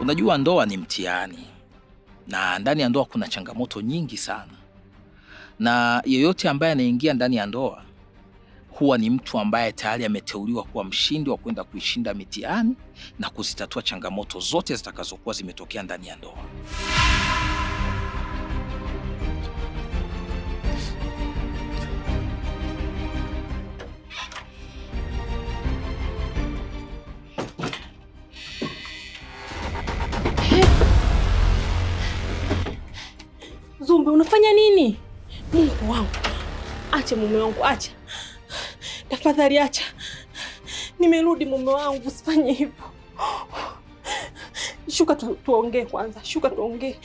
Unajua ndoa ni mtihani, na ndani ya ndoa kuna changamoto nyingi sana, na yeyote ambaye anaingia ndani ya ndoa huwa ni mtu ambaye tayari ameteuliwa kuwa mshindi wa kwenda kuishinda mitihani na kuzitatua changamoto zote zitakazokuwa zimetokea ndani ya ndoa. Zumbe, unafanya nini? Mungu wangu, acha mume wangu, acha tafadhali, acha. Nimerudi mume wangu, usifanye hivyo. Shuka tuongee kwanza, shuka tuongee.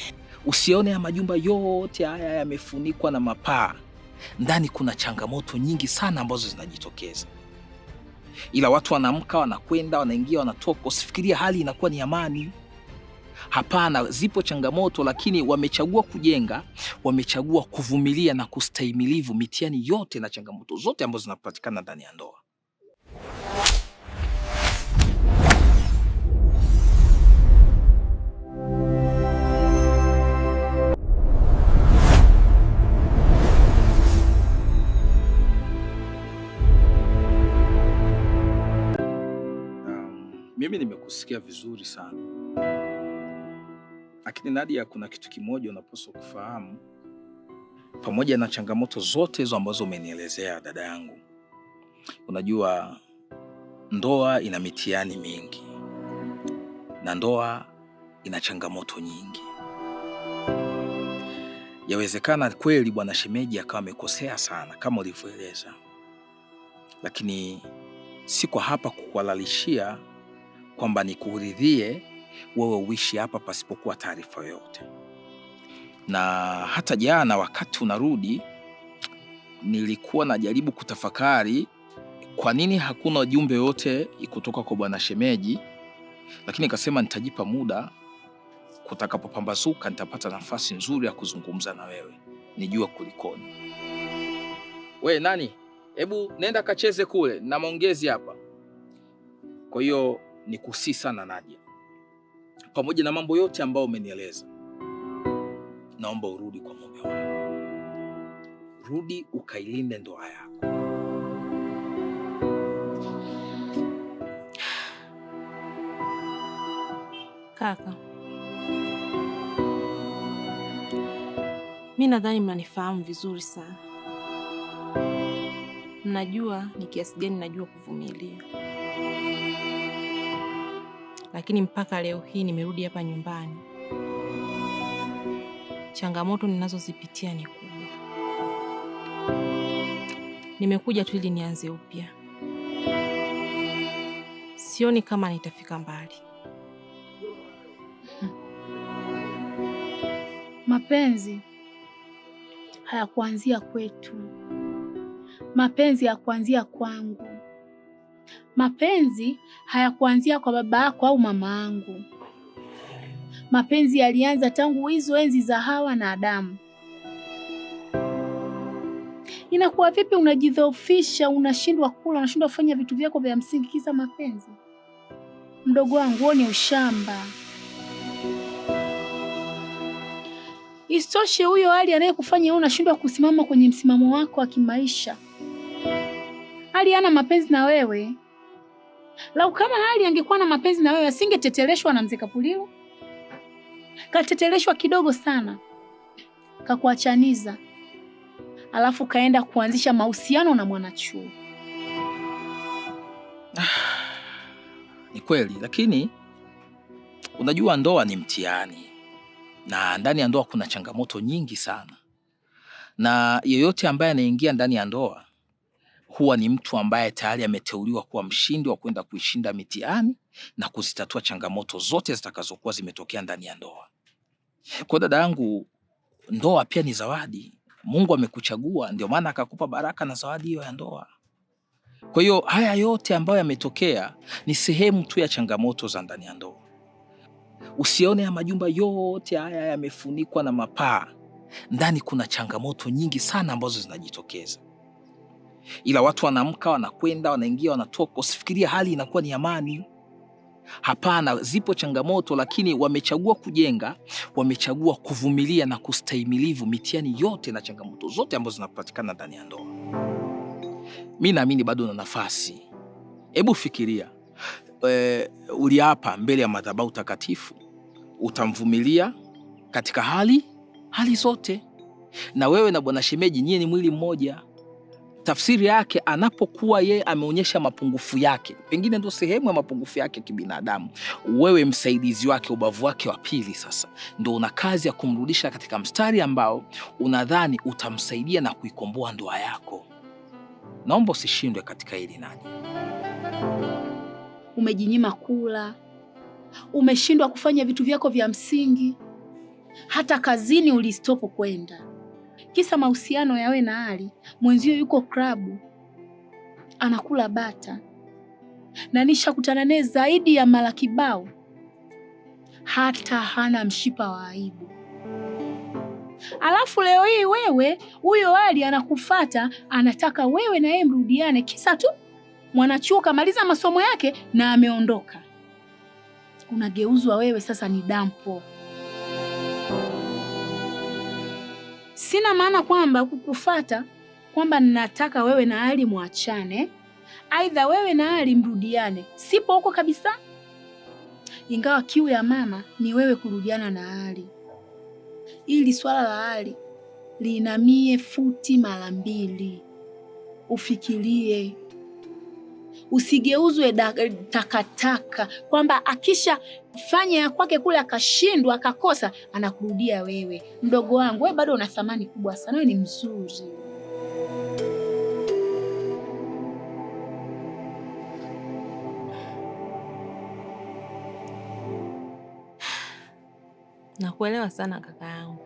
Usione ya majumba yote haya yamefunikwa na mapaa, ndani kuna changamoto nyingi sana ambazo zinajitokeza, ila watu wanaamka, wanakwenda, wanaingia, wanatoka. Usifikirie hali inakuwa ni amani. Hapana, zipo changamoto, lakini wamechagua kujenga, wamechagua kuvumilia na kustahimilivu mitihani yote na changamoto zote ambazo zinapatikana ndani ya ndoa. Mimi nimekusikia vizuri sana. Lakini Nadia, kuna kitu kimoja unapaswa kufahamu. Pamoja na changamoto zote hizo ambazo umenielezea dada yangu, unajua ndoa ina mitihani mingi na ndoa ina changamoto nyingi. Yawezekana kweli bwana shemeji akawa amekosea sana kama ulivyoeleza, lakini siko hapa kukuhalalishia kwamba nikuridhie wewe uishi hapa pasipokuwa taarifa yoyote. Na hata jana wakati unarudi, nilikuwa najaribu kutafakari kwa nini hakuna ujumbe yote kutoka kwa bwana shemeji, lakini nikasema nitajipa muda, kutakapopambazuka nitapata nafasi nzuri ya kuzungumza na wewe, nijue kulikoni. We nani, hebu nenda kacheze kule na maongezi hapa. Kwa hiyo nikusii sana Nadia, pamoja na mambo yote ambayo umenieleza, naomba urudi kwa mume wako. Rudi ukailinde ndoa yako. Kaka, mimi nadhani mnanifahamu vizuri sana. Mnajua ni kiasi gani najua kuvumilia. Lakini mpaka leo hii nimerudi hapa nyumbani, changamoto ninazozipitia ni kubwa. Nimekuja tu ili nianze upya. Sioni kama nitafika mbali. Mapenzi hayakuanzia kwetu. Mapenzi hayakuanzia kwangu. Mapenzi hayakuanzia kwa baba yako au mama yangu. Mapenzi yalianza tangu hizo enzi za Hawa na Adamu. Inakuwa vipi unajidhoofisha, unashindwa kula, unashindwa kufanya vitu vyako vya msingi kisa mapenzi? Mdogo wangu, huo ni ushamba. Isitoshe huyo hali anayekufanya wewe unashindwa kusimama kwenye msimamo wako wa kimaisha. Hali hana mapenzi na wewe. Lau kama hali angekuwa na mapenzi na wewe, asingeteteleshwa na mzee Kapulilo. Kateteleshwa kidogo sana, kakuachaniza, alafu kaenda kuanzisha mahusiano na mwanachuo. Ni kweli, lakini unajua ndoa ni mtihani, na ndani ya ndoa kuna changamoto nyingi sana, na yeyote ambaye anaingia ndani ya ndoa huwa ni mtu ambaye tayari ameteuliwa kuwa mshindi wa kwenda kuishinda mitihani na kuzitatua changamoto zote zitakazokuwa zimetokea ndani ya ndoa. Kwa dada yangu, ndoa pia ni zawadi. Mungu amekuchagua, ndio maana akakupa baraka na zawadi hiyo ya ndoa. Kwa hiyo haya yote ambayo yametokea ni sehemu tu ya changamoto za ndani ya ndoa. Usione ya majumba yote haya yamefunikwa na mapaa, ndani kuna changamoto nyingi sana ambazo zinajitokeza, ila watu wanaamka, wanakwenda, wanaingia, wanatoka. Usifikirie hali inakuwa ni amani. Hapana, zipo changamoto, lakini wamechagua kujenga, wamechagua kuvumilia na kustahimilivu mitihani yote na changamoto zote ambazo zinapatikana ndani ya ndoa. Mimi naamini bado una nafasi. Hebu fikiria, uliapa mbele ya madhabahu takatifu utamvumilia katika hali zote, na wewe na bwana shemeji nyie ni mwili mmoja. Tafsiri yake, anapokuwa yeye ameonyesha mapungufu yake, pengine ndio sehemu ya mapungufu yake kibinadamu, wewe msaidizi wake, ubavu wake wa pili, sasa ndio una kazi ya kumrudisha katika mstari ambao unadhani utamsaidia na kuikomboa ndoa yako. Naomba usishindwe katika hili. Nani umejinyima kula, umeshindwa kufanya vitu vyako vya msingi, hata kazini ulistopo kwenda, kisa mahusiano yawe na Ali. Mwenzio yuko klabu anakula bata, na nishakutana naye zaidi ya mara kibao, hata hana mshipa wa aibu. Alafu leo hii wewe, huyo Ali anakufata, anataka wewe na yeye mrudiane, kisa tu mwanachuo kamaliza masomo yake na ameondoka. Unageuzwa wewe sasa ni dampo. Sina maana kwamba kukufata kwamba nataka wewe na Ali muachane, aidha wewe na Ali mrudiane. Sipo huko kabisa, ingawa kiu ya mama ni wewe kurudiana na Ali. Ili swala la Ali liinamie futi mara 2. Ufikirie, usigeuzwe takataka kwamba akisha fanya ya kwake kule akashindwa akakosa anakurudia wewe. Mdogo wangu, wewe bado una thamani kubwa sana, wewe ni mzuri. Nakuelewa sana kaka yangu,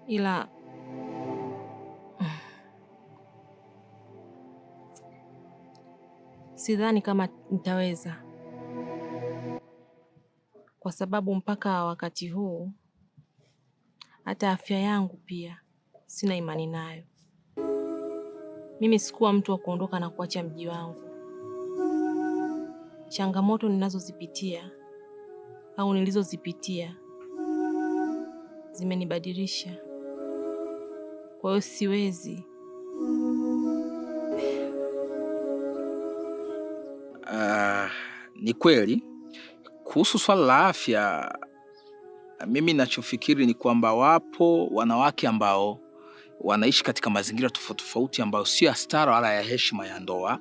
ila sidhani kama nitaweza, kwa sababu mpaka wakati huu hata afya yangu pia sina imani nayo. Mimi sikuwa mtu wa kuondoka na kuacha mji wangu. Changamoto ninazozipitia au nilizozipitia zimenibadilisha, kwa hiyo siwezi. Ni kweli kuhusu swala la afya. Mimi ninachofikiri ni kwamba wapo wanawake ambao wanaishi katika mazingira tofauti tofauti ambayo sio ya stara wala ya heshima ya ndoa.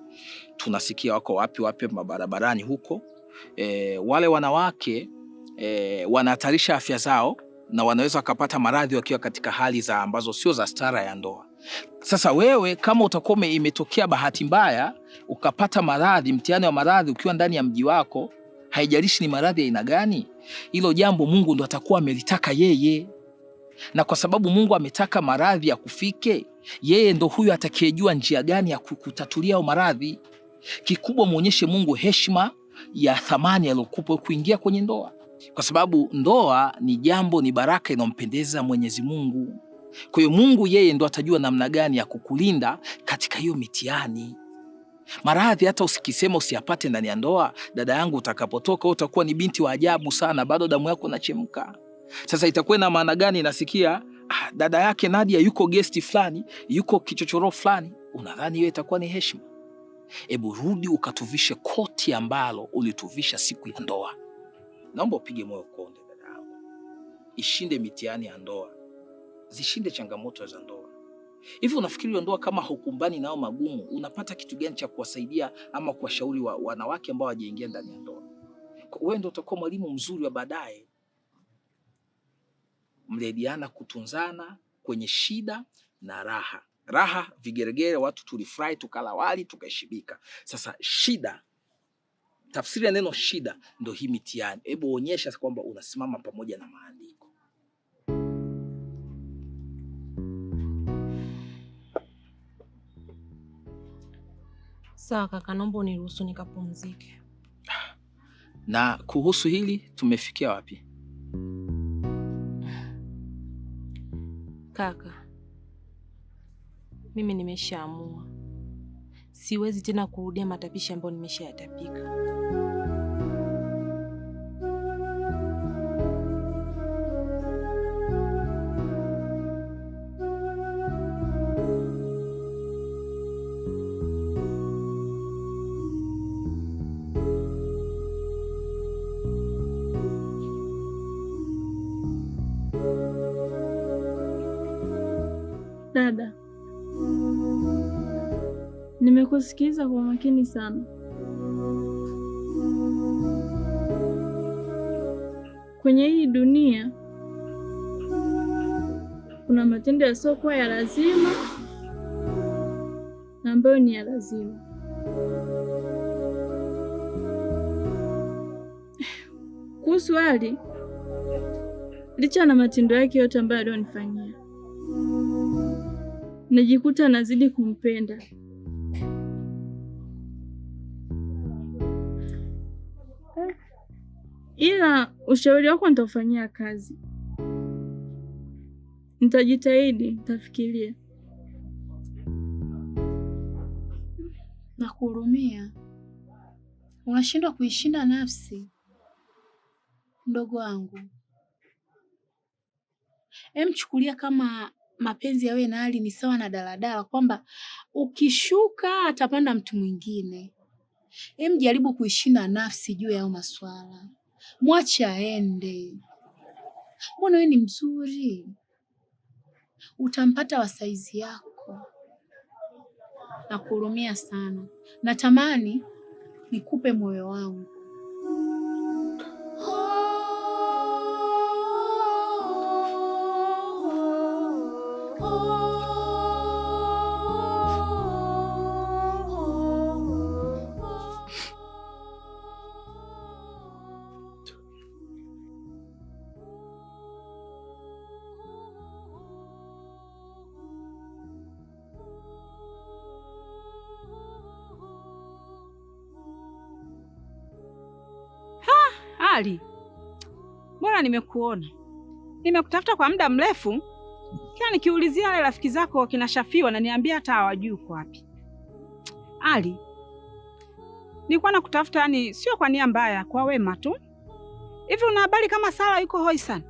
Tunasikia wako wapi mabarabarani huko. Wale wanawake wanahatarisha afya zao na wanaweza wakapata maradhi wakiwa katika hali za ambazo sio za stara ya ndoa. Sasa wewe kama utakuwa imetokea bahati mbaya ukapata maradhi, mtihani wa maradhi ukiwa ndani ya mji wako, haijalishi ni maradhi ya aina gani, hilo jambo Mungu ndo atakuwa amelitaka yeye. Na kwa sababu Mungu ametaka maradhi ya kufike, yeye ndo huyo atakayejua njia gani ya kutatulia hayo maradhi. Kikubwa muonyeshe Mungu heshima ya thamani aliyokupa kuingia kwenye ndoa, kwa sababu ndoa ni jambo, ni baraka inayompendeza Mwenyezi Mungu. Kwa hiyo Mungu yeye ndo atajua namna gani ya kukulinda katika hiyo mitihani. Maradhi hata usikisema usiyapate ndani ya ndoa, dada yangu, utakapotoka utakuwa ni binti wa ajabu sana, bado damu yako inachemka. Sasa itakuwa na maana gani nasikia dada yake Nadia yuko guest fulani, yuko kichochoro fulani, unadhani hiyo itakuwa ni heshima? Hebu rudi ukatuvishe koti ambalo ulituvisha siku ya ndoa. Naomba upige moyo konde dada yangu. Ishinde mitihani ya ndoa, zishinde changamoto za ndoa. Hivi unafikiri ndoa kama hukumbani nao magumu, unapata kitu gani cha kuwasaidia ama kuwashauri wanawake ambao hawajaingia ndani ya ndoa? Wewe ndio utakuwa mwalimu mzuri wa baadaye. Mlediana kutunzana kwenye shida na raha. Raha vigeregere, watu tulifurahi, tukala wali, tukaheshibika. Sasa shida, tafsiri ya neno shida ndio hii mitihani. Hebu onyesha kwamba unasimama pamoja na maandiko. Sawa kaka, naomba uniruhusu nikapumzike. Na kuhusu hili tumefikia wapi? Kaka, mimi nimeshaamua, siwezi tena kurudia matapishi ambayo nimeshayatapika. Dada, nimekusikiliza kwa makini sana. Kwenye hii dunia kuna matendo yasiokuwa ya lazima na ambayo ni ya lazima. Kuhusu Ali, licha na matendo yake yote ambayo alionifanyia, najikuta nazidi kumpenda. Ila ushauri wako nitaufanyia kazi. Nitajitahidi, nitafikiria. Nakuhurumia. Unashindwa kuishinda nafsi. Mdogo wangu. Chukulia kama mapenzi ya wewe na Ali ni sawa na daladala, kwamba ukishuka atapanda mtu mwingine. Jaribu kuishinda nafsi juu ya maswala. Mwache aende. Mbona wewe ni mzuri? Utampata wa saizi yako. Nakuhurumia sana. Natamani nikupe moyo wangu. Ali, mbona nimekuona? Nimekutafuta kwa muda mrefu. Kila nikiulizia wale rafiki zako kina Shafii wananiambia hata hawajui uko wapi. Ali, nilikuwa nakutafuta, yani sio kwa nia mbaya, kwa wema tu. Hivi una habari kama Sara yuko hoi sana?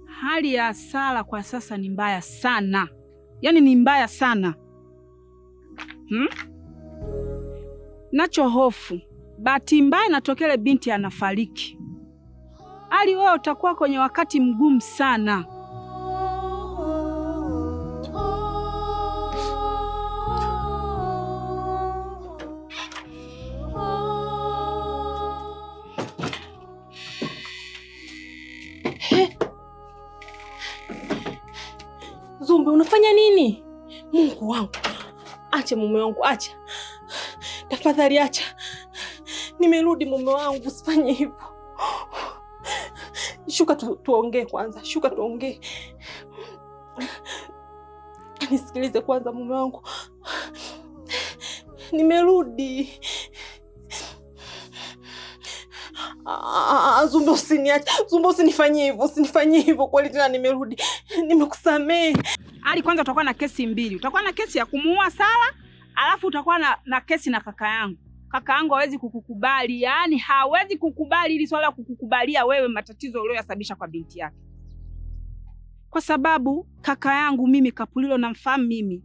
Hali ya Sara kwa sasa ni mbaya sana. Yaani ni mbaya sana. Nacho hofu bahati mbaya natokele binti anafariki. Ali, wewe utakuwa kwenye wakati mgumu sana. Zumbe, unafanya nini? Mungu wangu. Acha mume wangu, acha. Tafadhali acha. Nimerudi mume wangu, usifanye hivyo. Shuka tuongee kwanza, shuka tuongee. Nisikilize kwanza mume wangu. Nimerudi. Zumbe, usiniache. Zumbe, usinifanyie hivyo, usinifanyie hivyo. Kweli tena nimerudi. Nimekusamehe. Ali, kwanza utakuwa na kesi mbili. Utakuwa na kesi ya kumuua Sara, alafu utakuwa na kesi na kaka yangu. Kaka yangu hawezi kukukubali, yani hawezi kukubali ili swala kukukubalia wewe matatizo uliyosababisha kwa binti yake. Kwa sababu kaka yangu mimi Kapulilo namfahamu mimi.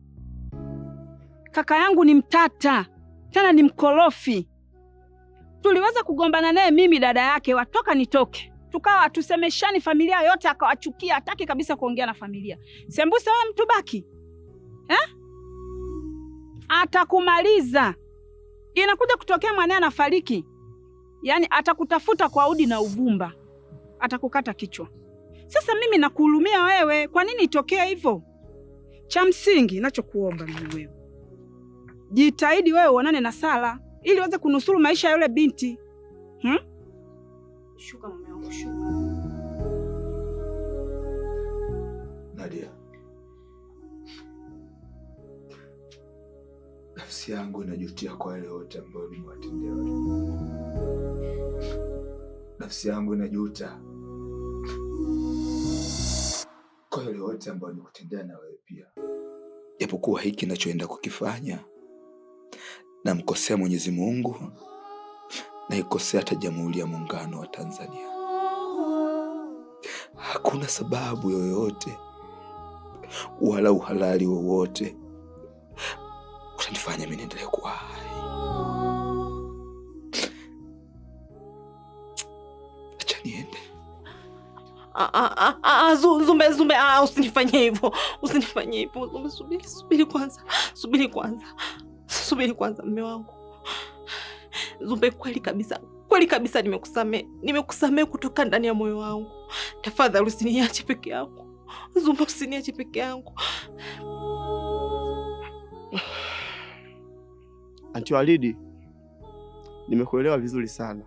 Kaka yangu ni mtata, tena ni mkorofi. Tuliweza kugombana naye mimi dada yake, watoka nitoke. Tukawa tusemeshani, familia yote akawachukia, hataki kabisa kuongea na familia. Sembuse wewe mtu baki. Atakumaliza. Inakuja kutokea mwanae anafariki. Yaani atakutafuta kwa udi na uvumba. Atakukata kichwa. Sasa mimi nakuhurumia wewe. Kwa nini itokea hivyo? Cha msingi ninachokuomba ni wewe. Jitahidi wewe uonane na Sara ili uweze kunusuru maisha ya yule binti. Shuka mume wangu, shuka. Nadia, nafsi yangu inajutia kwa wale wote ambao nimewatendea. Nafsi yangu inajuta kwa wale wote ambao nikutendea na wewe pia. Japokuwa hiki ninachoenda kukifanya namkosea Mwenyezi Mungu, naikosea hata Jamhuri ya Muungano wa Tanzania. Hakuna sababu yoyote wala uhalali wowote utanifanya mimi niendelee kuwa hai. Acha niende. Zumbe, usinifanyie hivyo. Usinifanyie hivyo. Zumbe, subiri kwanza mume wangu. Zumbe, kweli kabisa nimekusamea kutoka ndani ya moyo wangu. Tafadhali usiniache peke yangu. Zumbe, usiniache peke yangu. Anti Walidi, nimekuelewa vizuri sana.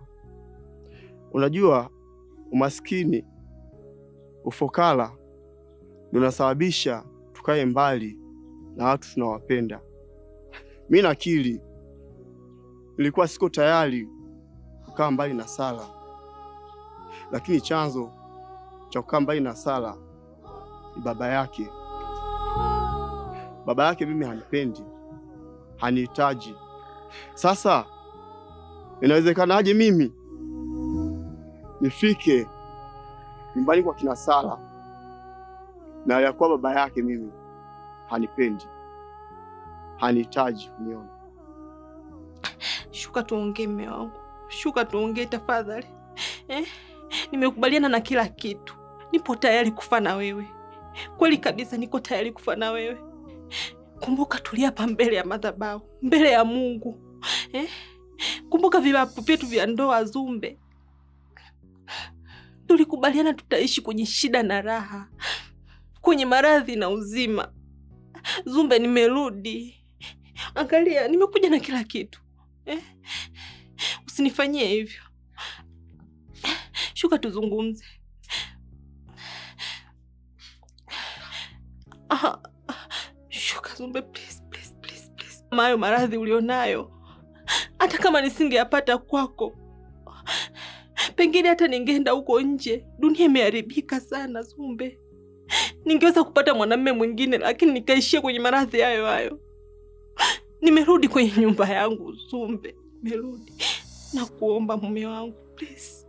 Unajua umaskini, ufokara ndio unasababisha tukae mbali na watu tunawapenda. Mimi nakiri nilikuwa siko tayari kukaa mbali na Sara, lakini chanzo cha kukaa mbali na Sara ni baba yake. Baba yake mimi hanipendi, hanihitaji. Sasa inawezekanaje mimi nifike nyumbani kwa kina Sara na yakuwa baba yake mimi hanipendi, hanihitaji kuniona? Shuka tuongee mume wangu. Shuka tuongee tafadhali. Nimekubaliana na kila kitu. Nipo tayari kufa na wewe. Kweli kabisa niko tayari kufa na wewe. Kumbuka tuliapa mbele ya madhabahu, mbele ya Mungu. Kumbuka viapo vyetu vya ndoa Zumbe. Tulikubaliana tutaishi kwenye shida na raha, kwenye maradhi na uzima. Zumbe, nimerudi. Angalia, nimekuja na kila kitu. Usinifanyie hivyo. Shuka tuzungumze. Shuka Zumbe, please. Mayo maradhi ulionayo, hata kama nisingeyapata kwako, pengine hata ningeenda huko nje. Dunia imeharibika sana Zumbe. Ningeweza kupata mwanamume mwingine, lakini nikaishia kwenye maradhi hayo. Nimerudi kwenye nyumba yangu Zumbe. Nimerudi. Nakuomba mume wangu, please.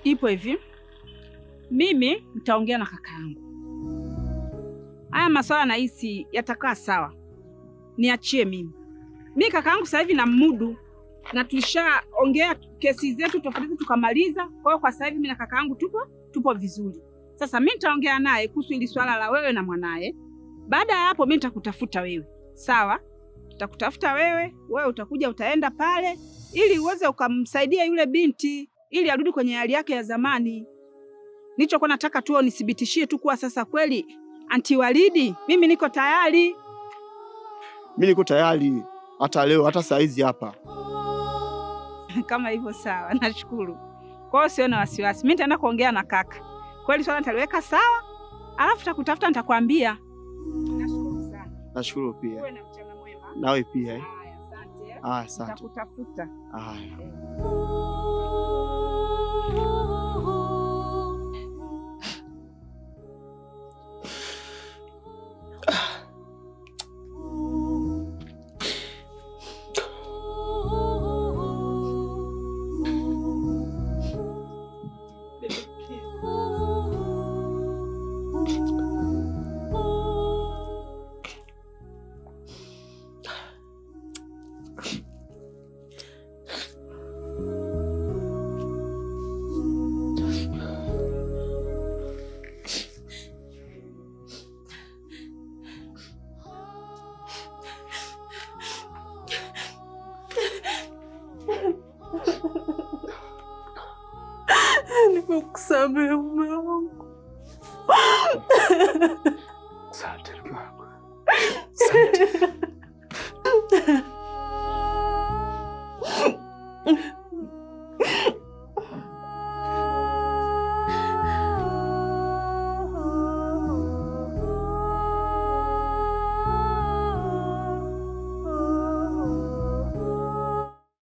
Ipo hivi. Mimi nitaongea na kaka yangu. Haya masuala nahisi yatakaa sawa. Niachie mimi. Mimi kaka yangu sasa hivi na mudu, na tulishaongea kesi zetu tofauti tukamaliza. Kwa hiyo kwa sasa hivi mimi na kaka yangu tupo vizuri. Sasa mimi nitaongea naye kuhusu hili swala la wewe na mwanae. Baada ya hapo mimi nitakutafuta wewe. Sawa? Nitakutafuta wewe utakuja utaenda pale ili uweze ukamsaidia yule binti ili arudi kwenye hali yake ya zamani. Nilichokuwa nataka tu nithibitishie tu kuwa sasa kweli Anti Walidi, mimi niko tayari. Mimi niko tayari hata leo, hata saa hizi hapa. Kama hivyo sawa, nashukuru. Kwa hiyo sio na wasiwasi. Mimi nitaenda kuongea na kaka. Kweli swala nitaliweka sawa, alafu tutakutafuta nitakwambia. Nashukuru sana. Nashukuru pia. Uwe na mchana mwema. Nawe pia. Haya, asante. Asante. Nitakutafuta. Haya. Nimekusamehe mume wangu. Asante mke wangu. Asante.